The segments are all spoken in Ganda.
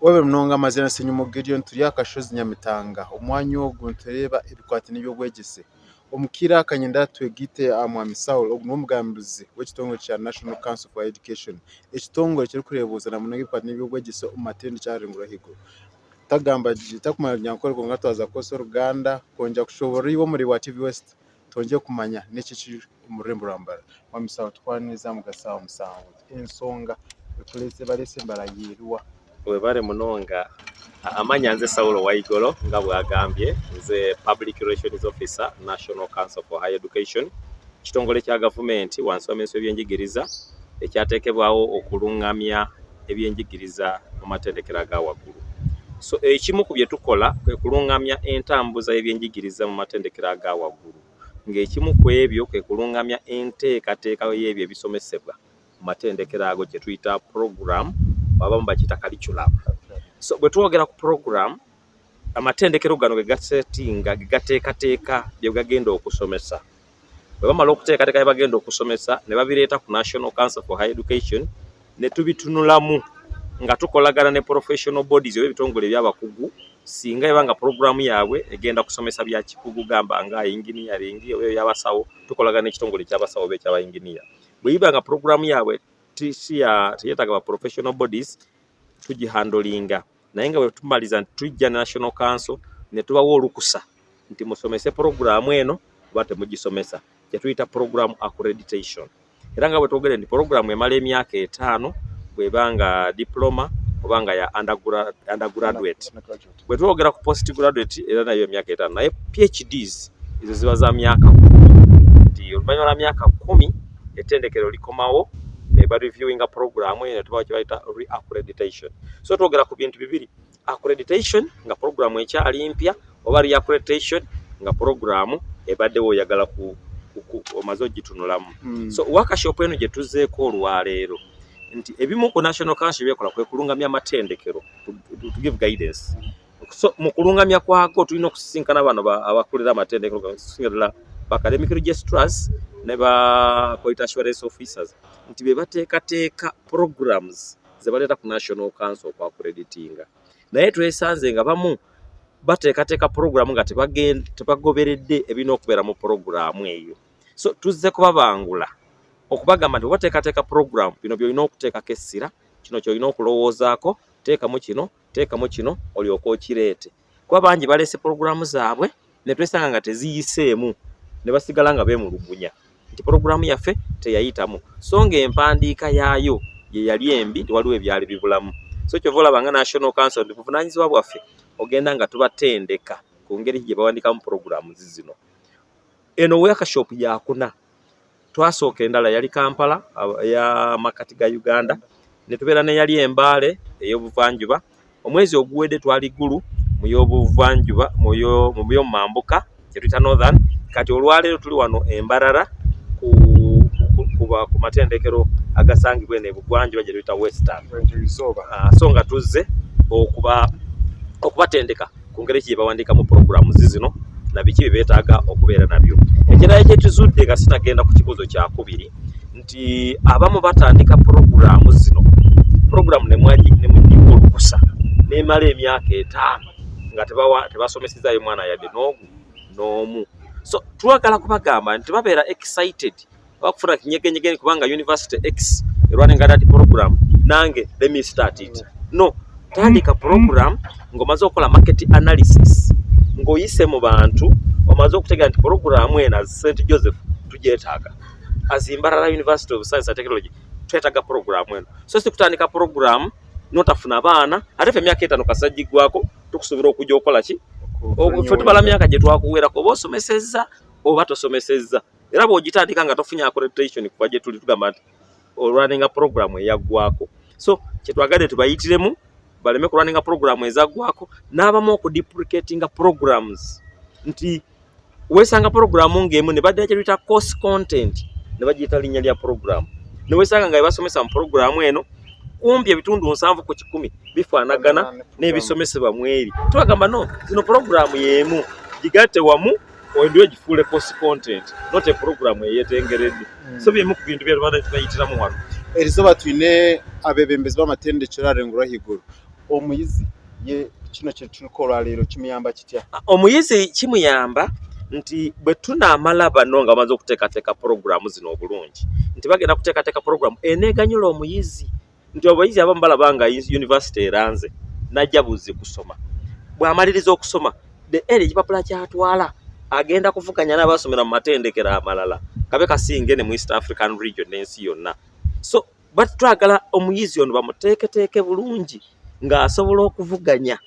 Wewe mnonga amazina Senyumugiriyo turi akashozi Nyamitanga umwanya wo guntereba ibikwati n'ibyo gwegese umukira kanyenda twegite amwami Saul n'umugambizi w'ekitongole cya National Council for Education ekitongole kiri kurebuza na muno ibikwati n'ibyo gwegese umatende cyarengura higo tagamba takumara nyankore ngo ngatwaza koso Ruganda konja kushobora ibo muri wa TV West tonje kumanya n'iki kiri umurembo rambara mwami Saul twaniza mugasaho musango ensonga kulese barese mbarayirwa webare munonga amanyanze Saulo Waigolo nga bwagambye nze Public Relations Officer National Council for Higher Education kitongole kya government wansomeso ebyenjigiriza ekyatekebwawo okulungamya ebyenjigiriza mu matendekero aga waggulu. So ekimu ku bye tukola kwe kulungamya entambuza ebyenjigiriza mu matendekero aga waggulu ng'ekimu ku ebyo kwe kulungamya enteekateeka y'ebyo ebisomesebwa mu matendekero ago kye tuyita program abamu bakita curriculum. So bwe twogera ku program amatendekero gano ge gasetinga gateekateeka bye gagenda okusomesa bwe bamala okuteekateeka bye bagenda okusomesa ne babireeta ku National Council for Higher Education ne tubitunulamu nga tukolagana ne professional bodies ebitongole by'abakugu singa ebanga program yaabwe egenda kusomesa bya kikugu gamba nga engineering oyo yabasawo tukolagana n'ekitongole ky'abasawo be ky'aba engineer bwe ibanga program yaabwe tiyetaga ba professional bodies tugihandolinga naye nga bwe tumaliza tujja National Council ne tubawo olukusa nti musomese program eno bate mugisomesa kye tuyita program accreditation era nga bwe twogere ndi program emala emyaka 5 bwebanga diploma obanga ya undergraduate bwe twogera ku postgraduate era nayo emyaka 5 naye PhDs izo ziba za myaka 10 nti oluvannyuma lwa myaka 10 ettendekero likomawo neba reviewing a program ene tuba kibaita re-accreditation. So twogera ku bintu bibiri accreditation nga program ekyali mpya oba re-accreditation nga program ebaddewo oyagala ku omazo gitunulamu. So workshop eno gye tuzeeko olwaleero nti ebimu ku National Council byekola kwe kulungamya amatendekero to give guidance. So mu kulungamya kwako tulina okusisinkana bano abakulira amatendekero gasingira academic registrars ne ba quality assurance officers nti be bateekateeka programs ze baleeta ku National Council kwa accreditinga naye twesanze nga bamu bateekateeka program nga tebagoberedde ebina okubeera mu programu eyo. So tuzze kubabangula okubagamba nti bateekateeka program bino byolina okuteekako essira kino kyolina okulowoozaako teekamu kino olyoka okireete kuba bangi baleese programu zaabwe ne twesanga nga teziyiseemu ne basigala nga beemulugunya nti programu yaffe teyayitamu so ng'empandiika yaayo ye yali embi nti waliwo ebyali bibulamu. So kyova olaba nga National Council ndi buvunaanyizibwa bwaffe ogenda nga tubatendeka ku ngeri gye bawandikamu programu zino. Eno workshop yakuna twasooka endala yali Kampala ya makati ga Uganda ne tubeera ne yali Embaale ey'obuvanjuba omwezi oguwedde twali Gulu mu y'obuvanjuba mu Mambuka kye tuyita Northern kati olwaleero tuli wano Mbarara ku matendekero agasangibwa ne bugwanjuba gye tuyita Western. So nga tuzze okubatendeka ku ngeri gye bawandika mu programu zino na biki beetaaga okubeera nabyo. Ekirala kye tuzudde nga sinagenda ku kibuuzo kya kubiri nti abamu batandika programu zino programu ne munyika olukusa n'emala emyaka 5 nga tebasomesezaayo mwana yadde n'omu. So twagala kubagamba nti babeera excited bakufuna kinyegenyegeni kubanga University X running that program nange let me start it. No, tandika program ngomaze okola market analysis ngoyise mu bantu omaze okutegera nti program ena St Joseph tugyetaaga as Mbarara University of Science and Technology twetaaga program eno. So sikutandika program notafuna abaana ate fe myaka 5 kasajjigwako tukusobera okujja okola ki ffe tubala myaka gye twakuweerako oba osomesezza oba tosomesezza era bw'ogitandika nga tofunye accreditation kuba gye tuli tugamba nti olwaninga program eyaggwako. So kyetwagadde tubayitiremu baleme kulwaninga program ezaggwako n'abamu okuduplicatinga programs nti weesanga programu ng'emu ne badde kyetuyita course content ne bagiyita linnya lya program ne weesanga nga basomesa mu programu eno kumpi ebitundu 7 ku 10 bifaanagana n'ebisomesebwa mu eri. Tubagamba no zino programu y'emu gigatte wamu ondiwe gifuule course content not a program eyetengeredde. So byemu ku bintu bye bayitiramu wano erizoba twine abebembezi b'amatendekero arengura higuru omuyizi ye kino kye tukola leero kimuyamba kitya? Omuyizi kimuyamba nti bwe tunaamala bano nga bamaze okuteekateeka programu zino obulungi nti bagenda kuteekateeka programu eneeganyula omuyizi nti abayizi abamu balaba nga yunivasite eranze najja buzi kusoma bw'amaliriza okusoma ekipapula kyatwala agenda kuvuganya n'abasomera mu matendekero amalala kabe kasinge ne mu East African region n'ensi yonna. So twagala omuyizi ono bamuteeketeeke bulungi ng'asobola okuvuganya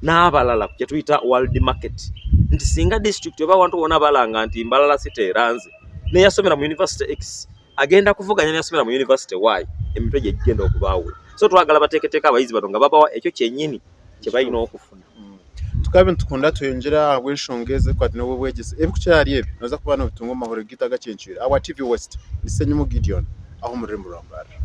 n'abalala kye tuyita world market nti singa district oba abantu bonna balanga nti Mbarara city eranze neyasomera mu University X agenda kuvuganya neyasomera mu University Y emitwe gye gigenda okubaawula. So twagala bateeketeeke abayizi bano nga babawa ekyo kyennyini kye balina okufuna. Tukabe ntukunda tuyongera bwenshongeze kwati n'obwo bwegese ebikukyali ebi noza kuba n'obutungo mahoro gitaga cyenchira awa TV West ni Senyumu Gideon aho muri Mbarara.